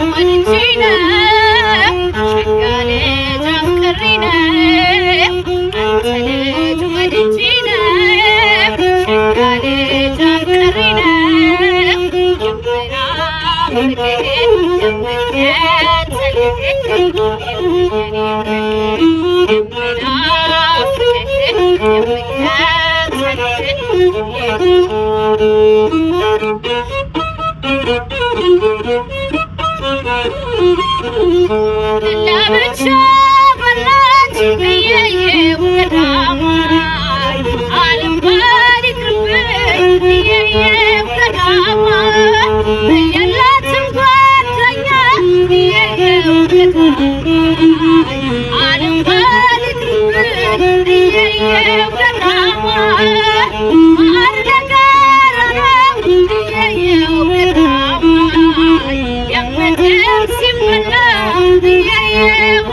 ወድጄነ ሸጋ ልጅ አፍቅሬነ አንተ ልጅ ወድጄነ ሸጋ ልጅ አፍቅሬነ ለብቻ በላች እየየው ገዳማይ አልባል ይቅርብኝ እየየው ገዳማይ የላትም ጓደኛ እየየው ገዳማይ አልባል ይቅርብኝ እየየው ገዳማይ ማር ነገር ነው እየየው ገዳማይ የምትል ሲመላ እየየው